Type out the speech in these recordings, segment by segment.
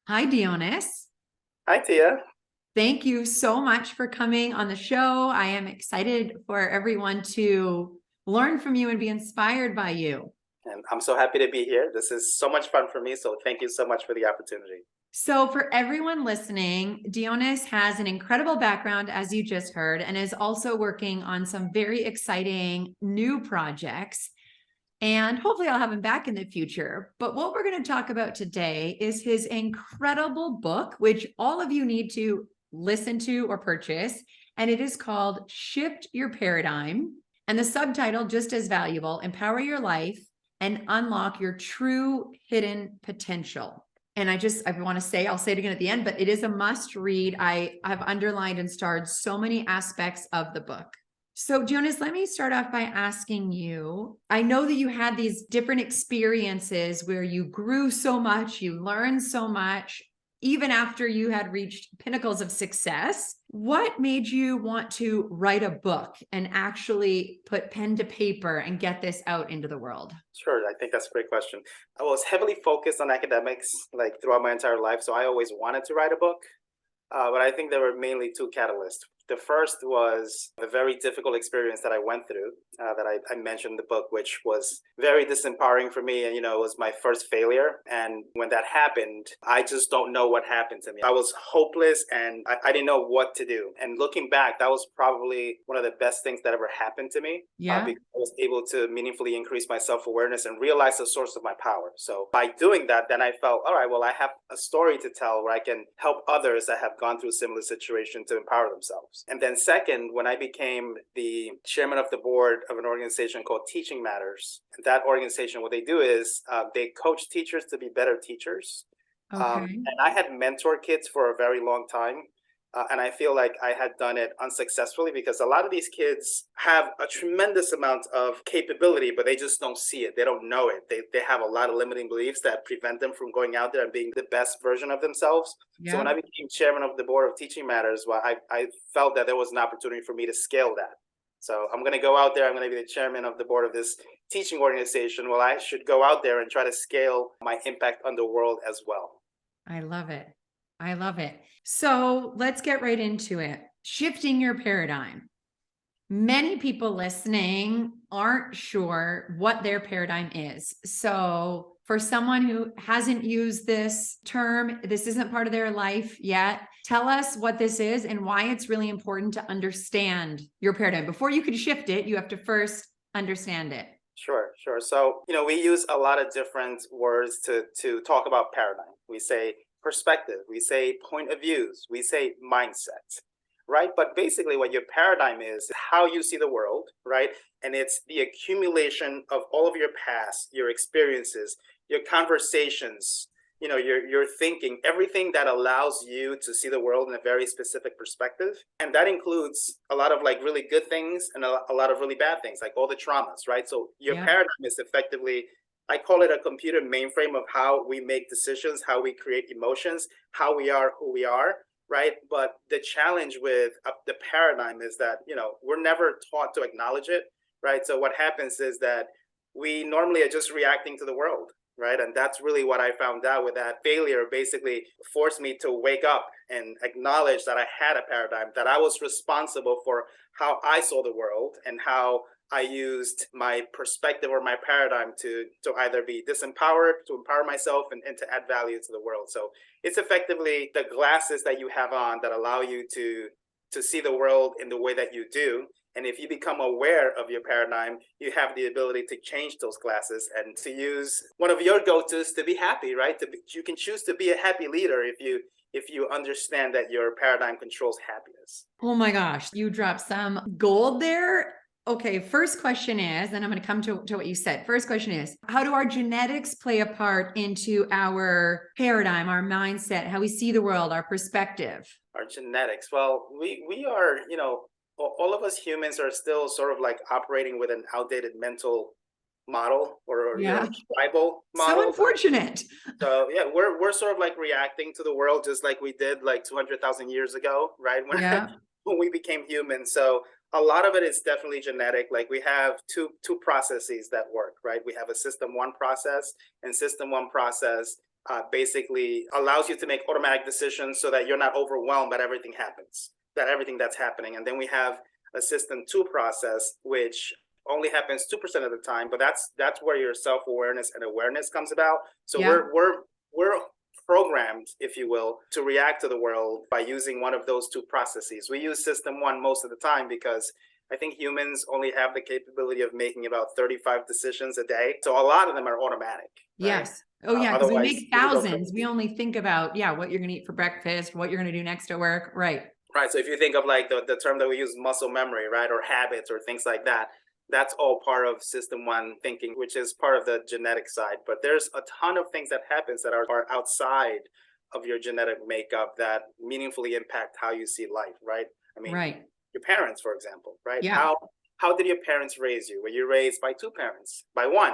Hi, Dionis. Hi, Tia. Thank you so much for coming on the show. I am excited for everyone to learn from you and be inspired by you. And I'm so happy to be here. This is so much fun for me. So thank you so much for the opportunity. So, for everyone listening, Dionis has an incredible background, as you just heard, and is also working on some very exciting new projects. And hopefully, I'll have him back in the future. But what we're going to talk about today is his incredible book, which all of you need to listen to or purchase. And it is called Shift Your Paradigm. And the subtitle, just as valuable, Empower Your Life and Unlock Your True Hidden Potential. And I want to say, I'll say it again at the end, but it is a must read. I have underlined and starred so many aspects of the book. So, Jonas, let me start off by asking you, I know that you had these different experiences where you grew so much, you learned so much, even after you had reached pinnacles of success. What made you want to write a book and actually put pen to paper and get this out into the world? Sure, I think that's a great question. I was heavily focused on academics like throughout my entire life, so I always wanted to write a book. But I think there were mainly two catalysts. The first was a very difficult experience that I went through that I mentioned in the book, which was very disempowering for me. And, it was my first failure. And when that happened, I just don't know what happened to me. I was hopeless and I didn't know what to do. And looking back, that was probably one of the best things that ever happened to me. Yeah. Because I was able to meaningfully increase my self-awareness and realize the source of my power. So by doing that, then I felt, all right, well, I have a story to tell where I can help others that have gone through a similar situation to empower themselves. And then second, when I became the chairman of the board of an organization called Teaching Matters, that organization, what they do is they coach teachers to be better teachers. Okay. And I had mentored kids for a very long time. And I feel like I had done it unsuccessfully because a lot of these kids have a tremendous amount of capability, but they just don't see it. They don't know it. They have a lot of limiting beliefs that prevent them from going out there and being the best version of themselves. Yeah. So when I became chairman of the board of Teaching Matters, well, I felt that there was an opportunity for me to scale that. So I'm going to go out there. I'm going to be the chairman of the board of this teaching organization. Well, I should go out there and try to scale my impact on the world as well. I love it. I love it. So let's get right into it. Shifting your paradigm. Many people listening aren't sure what their paradigm is. So for someone who hasn't used this term, this isn't part of their life yet, tell us what this is and why it's really important to understand your paradigm. Before you can shift it, you have to first understand it. Sure. So, we use a lot of different words to talk about paradigm. We say perspective, we say point of views, we say mindset, right? But basically what your paradigm is how you see the world, right? And it's the accumulation of all of your past, your experiences, your conversations, your thinking, everything that allows you to see the world in a very specific perspective. And that includes a lot of like really good things and a lot of really bad things, like all the traumas, right? So your paradigm is effectively, I call it a computer mainframe of how we make decisions, how we create emotions, how we are who we are, right? But the challenge with the paradigm is that, we're never taught to acknowledge it, right? So what happens is that we normally are just reacting to the world, right? And that's really what I found out with that failure. Basically forced me to wake up and acknowledge that I had a paradigm, that I was responsible for how I saw the world and how I used my perspective or my paradigm to either be disempowered, to empower myself, and to add value to the world. So it's effectively the glasses that you have on that allow you to see the world in the way that you do. And if you become aware of your paradigm, you have the ability to change those glasses and to use one of your go-tos to be happy, right? You can choose to be a happy leader if you understand that your paradigm controls happiness. Oh my gosh, you dropped some gold there. Okay, first question is, and I'm going to come to what you said. First question is, how do our genetics play a part into our paradigm, our mindset, how we see the world, our perspective? Our genetics. Well, we are, all of us humans are still sort of like operating with an outdated mental model or tribal model. So unfortunate. So yeah, we're sort of like reacting to the world just like we did like 200,000 years ago, right? When we became human. So a lot of it is definitely genetic. Like we have two processes that work, right? We have a system one process, and system one process basically allows you to make automatic decisions so that you're not overwhelmed by everything that's happening. And then we have a system 2 process, which only happens 2% of the time, but that's where your self-awareness and awareness comes about. So Yeah. we're programmed, if you will, to react to the world by using one of those 2 processes. We use system 1 most of the time because I think humans only have the capability of making about 35 decisions a day. So a lot of them are automatic. Right? Yes. Oh yeah, because we Otherwise, make you would go thousands. We crazy. only think about, what you're gonna eat for breakfast, what you're gonna do next to work. Right. Right. So if you think of like the term that we use, muscle memory, right, or habits or things like that, that's all part of system 1 thinking, which is part of the genetic side. But there's a ton of things that happens that are outside of your genetic makeup that meaningfully impact how you see life, right? I mean, Right. your parents, for example, right? Yeah. How did your parents raise you? Were you raised by 2 parents, by 1,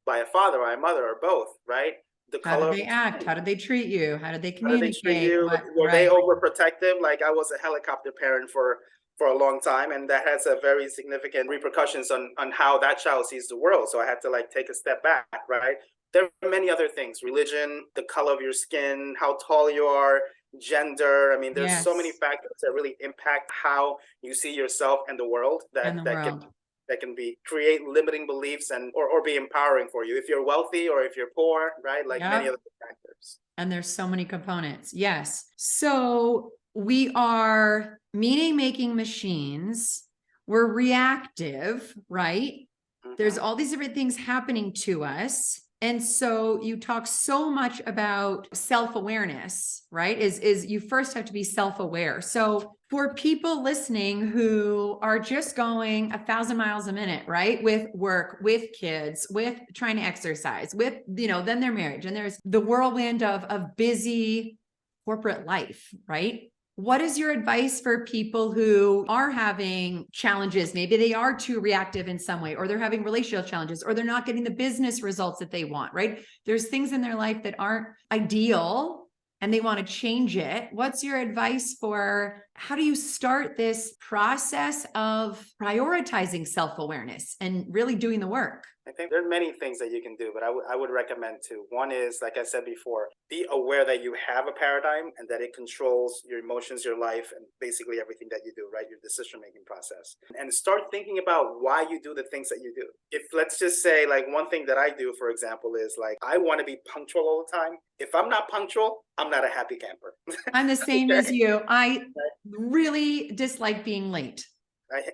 by a father, by a mother, or both, right? The How did color of they the act? skin. How did they treat you? How did they How did they treat communicate? you? What? Were they Right. overprotective? Like I was a helicopter parent for a long time, and that has a very significant repercussions on how that child sees the world. So I had to like take a step back, right? There are many other things: religion, the color of your skin, how tall you are, gender. I mean, there's so many Yes. factors that really impact how you see yourself and the world And the world. that can be create limiting beliefs and or be empowering for you if you're wealthy or if you're poor, right? Like many Yep. other factors. And there's so many components. Yes. So we are meaning making machines. We're reactive, right? There's Mhm. all these different things happening to us. And so you talk so much about self-awareness, right? Is you first have to be self-aware. So for people listening who are just going 1,000 miles a minute, right? With work, with kids, with trying to exercise, with, then their marriage, and there's the whirlwind of busy corporate life, right? What is your advice for people who are having challenges? Maybe they are too reactive in some way, or they're having relational challenges, or they're not getting the business results that they want, right? There's things in their life that aren't ideal and they want to change it. What's your advice for how do you start this process of prioritizing self-awareness and really doing the work? I think there are many things that you can do, but I would recommend 2. One is, like I said before, be aware that you have a paradigm and that it controls your emotions, your life, and basically everything that you do, right? Your decision-making process. And start thinking about why you do the things that you do. If let's just say, like one thing that I do, for example, is like, I want to be punctual all the time. If I'm not punctual, I'm not a happy camper. I'm the same as Okay? you. I really dislike being late.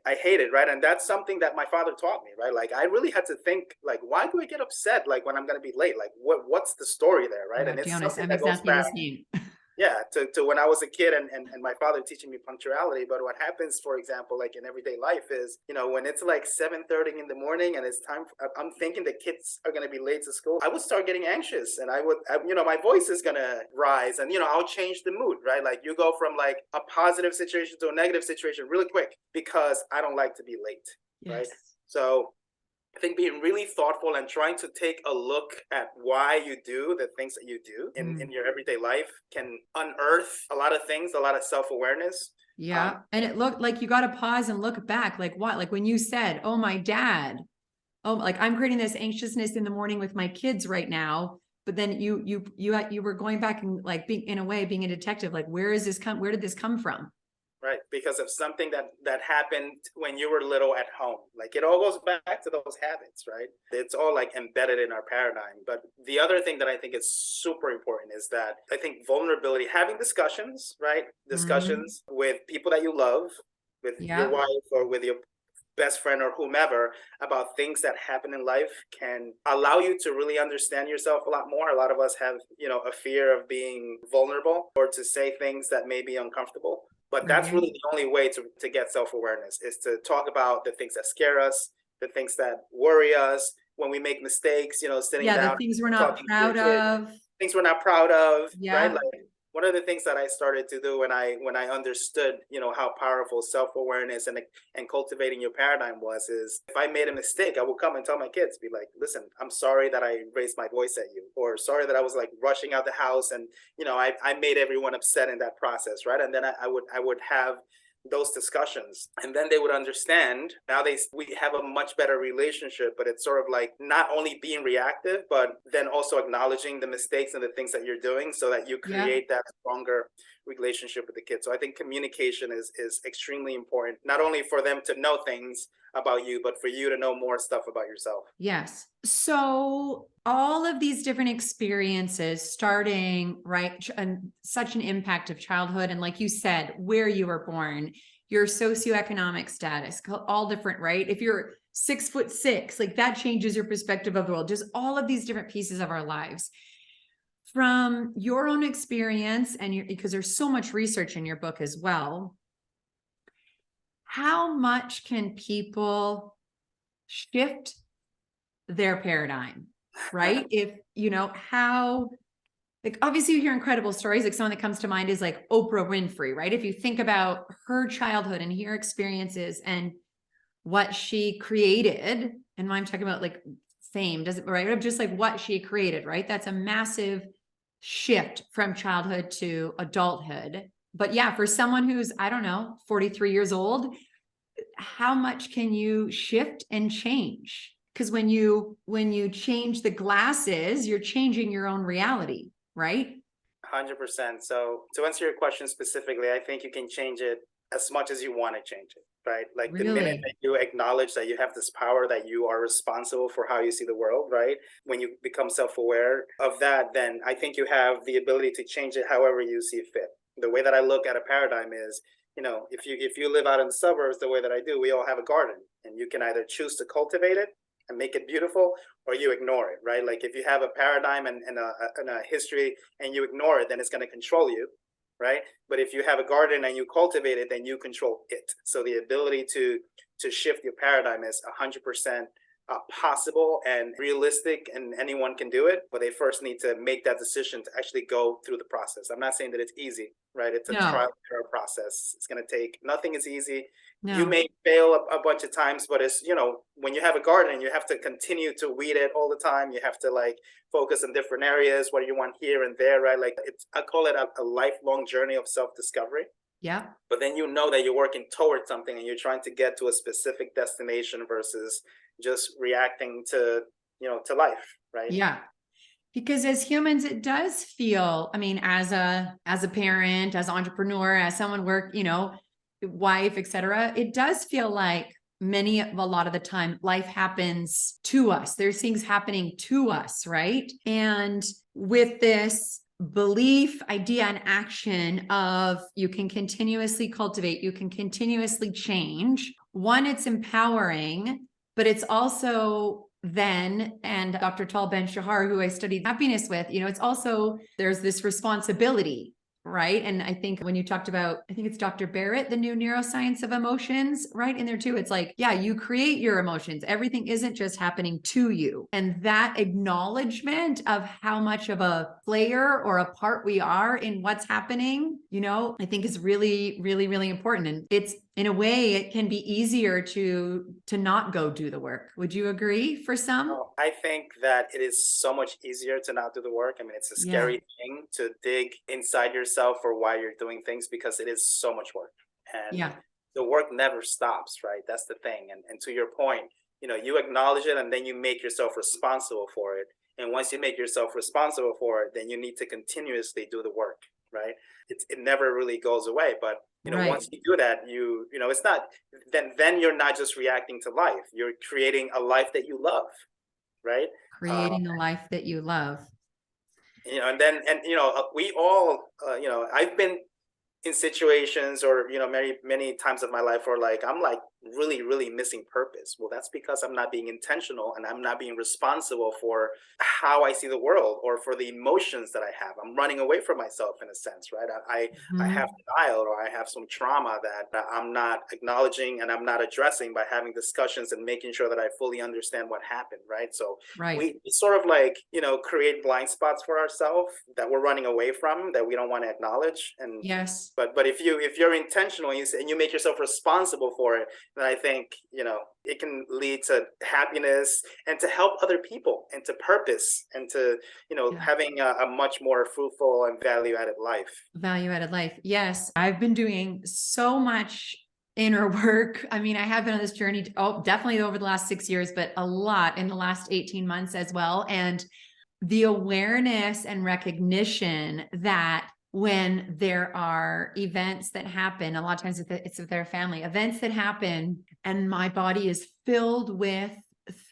I hate it, right? And that's something that my father taught me, right? Like I really had to think, like, why do I get upset like when I'm gonna be late? Like what's the story there, right? Oh, And it's Dionis, something I'm that goes exactly the back, same. yeah, to when I was a kid and my father teaching me punctuality. But what happens, for example, like in everyday life is, when it's like 7:30 in the morning and it's time, I'm thinking the kids are going to be late to school. I would start getting anxious and my voice is going to rise and, I'll change the mood, right? Like you go from like a positive situation to a negative situation really quick because I don't like to be late, right? Yes. So I think being really thoughtful and trying to take a look at why you do the things that you do in your everyday life can unearth a lot of things, a lot of self-awareness. Yeah. And it looked like you got to pause and look back. Like what? Like when you said, oh, my dad, oh, like I'm creating this anxiousness in the morning with my kids right now. But then you were going back and like being in a way, being a detective, like, where did this come from? Right, because of something that happened when you were little at home. Like it all goes back to those habits, right? It's all like embedded in our paradigm. But the other thing that I think is super important is that I think vulnerability, having discussions, right? Discussions with people that you love, with your Yeah. wife or with your best friend or whomever about things that happen in life can allow you to really understand yourself a lot more. A lot of us have, a fear of being vulnerable or to say things that may be uncomfortable. But that's Right. really the only way to get self-awareness is to talk about the things that scare us, the things that worry us, when we make mistakes, sitting Yeah. The down, things we're not talking to your proud kid, of. things we're not proud of, right? Yeah. Like one of the things that I started to do when I understood, how powerful self-awareness and cultivating your paradigm is if I made a mistake, I would come and tell my kids, be like, listen, I'm sorry that I raised my voice at you, or sorry that I was like rushing out the house and I made everyone upset in that process, right? And then I would have those discussions, and then they would understand. Now we have a much better relationship, but it's sort of like not only being reactive, but then also acknowledging the mistakes and the things that you're doing, so that you create that stronger relationship with the kids. So I think communication is extremely important, not only for them to know things about you, but for you to know more stuff about yourself. Yes. So all of these different experiences starting, right, and such an impact of childhood. And like you said, where you were born, your socioeconomic status, all different, right? If you're 6'6", like that changes your perspective of the world. Just all of these different pieces of our lives. From your own experience, and because there's so much research in your book as well, how much can people shift their paradigm, right? If, how, like, obviously you hear incredible stories, like someone that comes to mind is like Oprah Winfrey, right? If you think about her childhood and her experiences and what she created, and I'm talking about like fame, doesn't, right? Just like what she created, right? That's a massive shift from childhood to adulthood. But yeah, for someone who's, I don't know, 43 years old, how much can you shift and change? Because when you change the glasses, you're changing your own reality, right? 100%. So to answer your question specifically, I think you can change it as much as you want to change it, right? Like the minute that you acknowledge that you have this power, that you are responsible for how you see the world, right? When you become self-aware of that, then I think you have the ability to change it however you see fit. The way that I look at a paradigm is, if you live out in the suburbs the way that I do, we all have a garden, and you can either choose to cultivate it and make it beautiful, or you ignore it, right? Like if you have a paradigm and a history and you ignore it, then it's going to control you, right? But if you have a garden and you cultivate it, then you control it. So the ability to shift your paradigm is 100% possible and realistic, and anyone can do it, but they first need to make that decision to actually go through the process. I'm not saying that it's easy, right? It's a trial and error process. It's going to take, nothing is easy. You may fail a bunch of times, but it's, when you have a garden, you have to continue to weed it all the time. You have to like focus on different areas, what do you want here and there, right? Like I call it a lifelong journey of self-discovery. Yeah. But then you know that you're working towards something and you're trying to get to a specific destination versus just reacting to life, right? Yeah. Because as humans, it does feel, I mean, as a parent, as an entrepreneur, as someone wife, etc., it does feel like a lot of the time life happens to us. There's things happening to us, right? And with this belief, idea, and action of you can continuously cultivate, you can continuously change. One, it's empowering, but it's also then, and Dr. Ben-Shahar, who I studied happiness with, it's also, there's this responsibility, right? And I think when you talked about, I think it's Dr. Barrett, the new neuroscience of emotions, right? In there too, it's like, yeah, you create your emotions. Everything isn't just happening to you. And that acknowledgement of how much of a player or a part we are in what's happening, I think is really, really, really important. And it's, in a way, it can be easier to not go do the work. Would you agree for some? Oh, I think that it is so much easier to not do the work. I mean, it's a scary thing to dig inside yourself for why you're doing things, because it is so much work. And the work never stops, right? That's the thing. And to your point, you acknowledge it and then you make yourself responsible for it. And once you make yourself responsible for it, then you need to continuously do the work, right? It never really goes away. But once you do that, it's not, then you're not just reacting to life. You're creating a life that you love, right? Creating a life that you love. And then, we all, I've been in situations or, many, many times of my life where like, I'm like really, really missing purpose. Well, that's because I'm not being intentional and I'm not being responsible for how I see the world or for the emotions that I have. I'm running away from myself in a sense, right? I have denial, or I have some trauma that I'm not acknowledging and I'm not addressing by having discussions and making sure that I fully understand what happened, right? So we sort of like, create blind spots for ourselves that we're running away from, that we don't want to acknowledge. And but if you're intentional and you make yourself responsible for it, then I think, it can lead to happiness and to help other people and to purpose and to, Yeah. having a much more fruitful and value added life. Value added life. Yes. I've been doing so much inner work. I mean, I have been on this journey, definitely over the last 6 years, but a lot in the last 18 months as well. And the awareness and recognition that when there are events that happen, a lot of times it's with their family, events that happen, and my body is filled with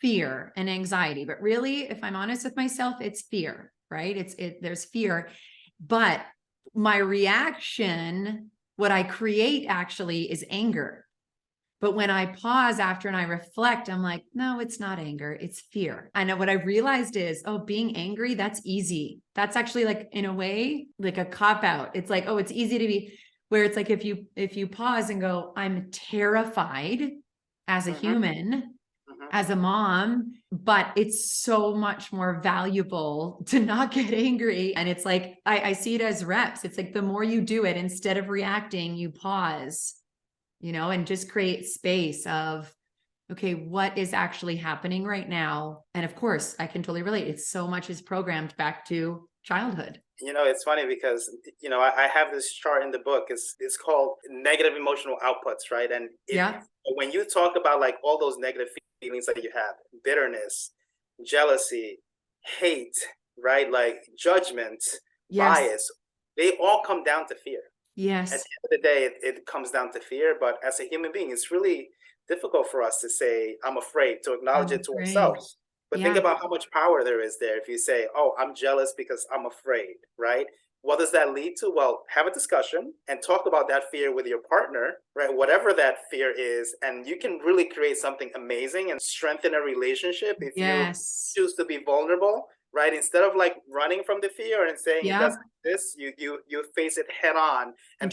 fear and anxiety. But really, if I'm honest with myself, it's fear, right? There's fear. But my reaction, what I create actually is anger. But when I pause after and I reflect, I'm like, no, it's not anger, it's fear. I know what I realized is, being angry, that's easy. That's actually like, in a way, like a cop out. It's like, it's easy to be, where it's like, if you pause and go, I'm terrified as a human, as a mom, but it's so much more valuable to not get angry. And it's like, I see it as reps. It's like, the more you do it, instead of reacting, you pause, and just create space of, okay, what is actually happening right now? And of course, I can totally relate. It's so much is programmed back to childhood. It's funny because, I have this chart in the book. It's called negative emotional outputs, right? And when you talk about like all those negative feelings that you have, bitterness, jealousy, hate, right? Like judgment, bias, they all come down to fear. Yes. At the end of the day, it comes down to fear. But as a human being, it's really difficult for us to say, I'm afraid, to acknowledge it to ourselves. But think about how much power there is there if you say, oh, I'm jealous because I'm afraid, right? What does that lead to? Well, have a discussion and talk about that fear with your partner, right? Whatever that fear is. And you can really create something amazing and strengthen a relationship if you choose to be vulnerable, right? Instead of like running from the fear and saying it doesn't exist, you face it head on. And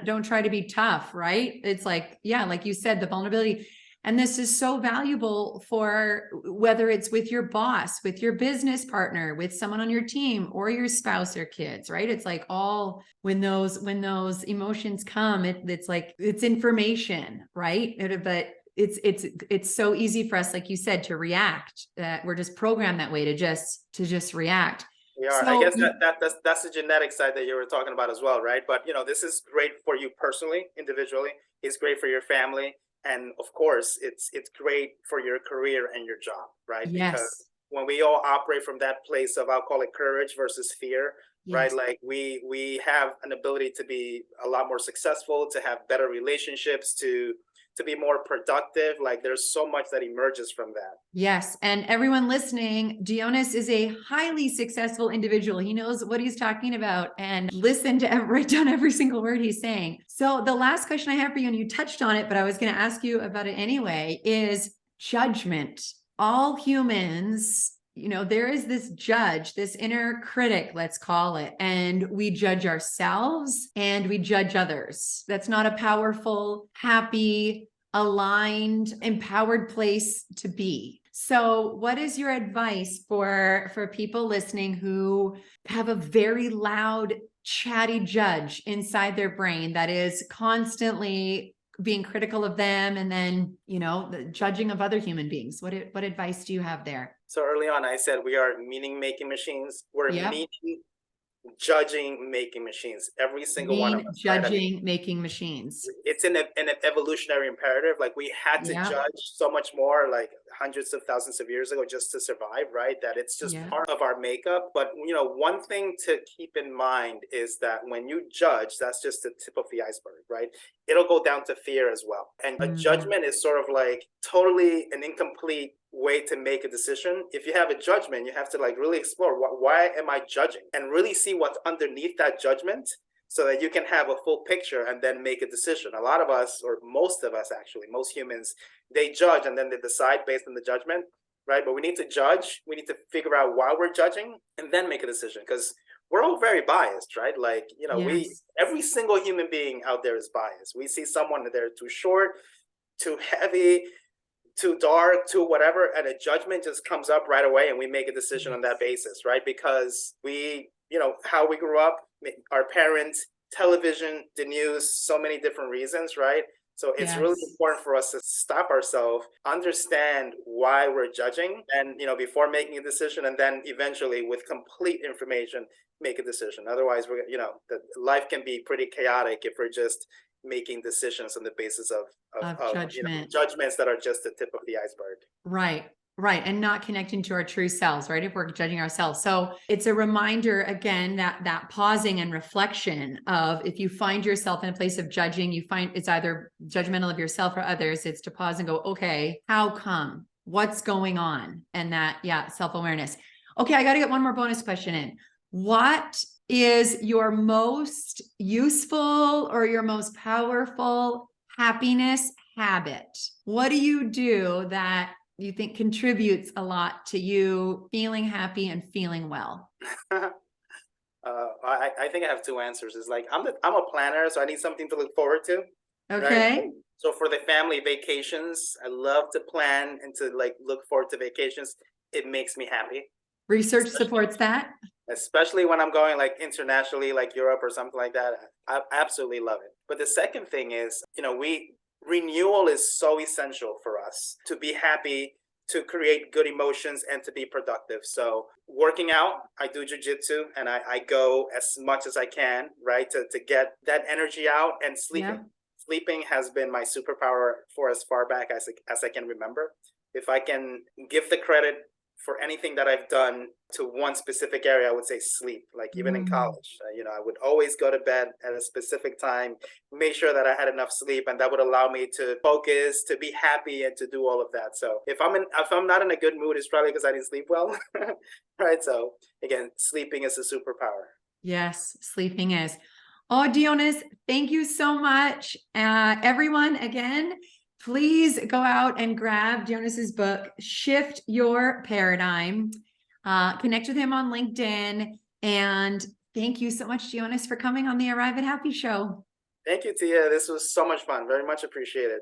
don't try to be tough, right? It's like, like you said, the vulnerability. And this is so valuable for whether it's with your boss, with your business partner, with someone on your team, or your spouse or kids, right? It's like when those emotions come, it's like, it's information, right? But it's so easy for us, like you said, to react. That we're just programmed that way to just react. We are. I guess that's the genetic side that you were talking about as well, right? But this is great for you personally, individually. It's great for your family. And of course, it's great for your career and your job, right? Because when we all operate from that place of, I'll call it courage versus fear, right? Like we have an ability to be a lot more successful, to have better relationships, to be more productive. Like there's so much that emerges from that. Yes. And everyone listening, Dionis is a highly successful individual. He knows what he's talking about, and listen to write down every single word he's saying. So the last question I have for you, and you touched on it, but I was going to ask you about it anyway, is judgment. All humans, there is this judge, this inner critic, let's call it, and we judge ourselves and we judge others. That's not a powerful, happy, aligned, empowered place to be. So what is your advice for people listening who have a very loud, chatty judge inside their brain that is constantly being critical of them, and then, the judging of other human beings? What advice do you have there? So early on, I said we are meaning-making machines. We're meaning judging making machines. Every single one of us. Judging making machines. It's an evolutionary imperative. Like we had to judge so much more, like hundreds of thousands of years ago, just to survive, right? That it's just part of our makeup. But one thing to keep in mind is that when you judge, that's just the tip of the iceberg, right? It'll go down to fear as well. And a judgment is sort of like totally an incomplete way to make a decision. If you have a judgment, you have to like really explore why am I judging, and really see what's underneath that judgment, so that you can have a full picture and then make a decision. A lot of us, or most of us actually, most humans, they judge and then they decide based on the judgment, right? But we need to judge. We need to figure out why we're judging and then make a decision, because we're all very biased, right? Like, every single human being out there is biased. We see someone that they're too short, too heavy, too dark, too whatever, and a judgment just comes up right away, and we make a decision on that basis, right? Because we, how we grew up, our parents, television, the news, so many different reasons, right? So it's really Yes. important for us to stop ourselves, understand why we're judging, and before making a decision, and then eventually with complete information make a decision. Otherwise, the life can be pretty chaotic if we're just making decisions on the basis of Judgment. judgments that are just the tip of the iceberg. Right. Right. And not connecting to our true selves, right? If we're judging ourselves. So it's a reminder again, that pausing and reflection of, if you find yourself in a place of judging, you find it's either judgmental of yourself or others, it's to pause and go, okay, how come? What's going on? And that, self-awareness. Okay. I got to get one more bonus question in. What is your most useful or your most powerful happiness habit? What do you do that you think contributes a lot to you feeling happy and feeling well? I think I have two answers. It's like I'm a planner, so I need something to look forward to. Okay. Right? So for the family vacations, I love to plan and to look forward to vacations. It makes me happy. Research supports that. Especially when I'm going internationally, like Europe or something like that. I absolutely love it. But the second thing is, renewal is so essential for us to be happy, to create good emotions, and to be productive. So working out, I do jujitsu, and I go as much as I can, right, to get that energy out. And sleeping. Yeah. Sleeping has been my superpower for as far back as I can remember. If I can give the credit for anything that I've done to one specific area, I would say sleep. Like even in college, I would always go to bed at a specific time, make sure that I had enough sleep, and that would allow me to focus, to be happy, and to do all of that. So if I'm not in a good mood, it's probably because I didn't sleep well, right? So again, sleeping is a superpower. Yes, sleeping is. Oh, Dionis, thank you so much. Everyone, again, please go out and grab Dionis's book, Shift Your Paradigm. Connect with him on LinkedIn. And thank you so much, Dionis, for coming on the Arrive at Happy show. Thank you, Tia. This was so much fun. Very much appreciated.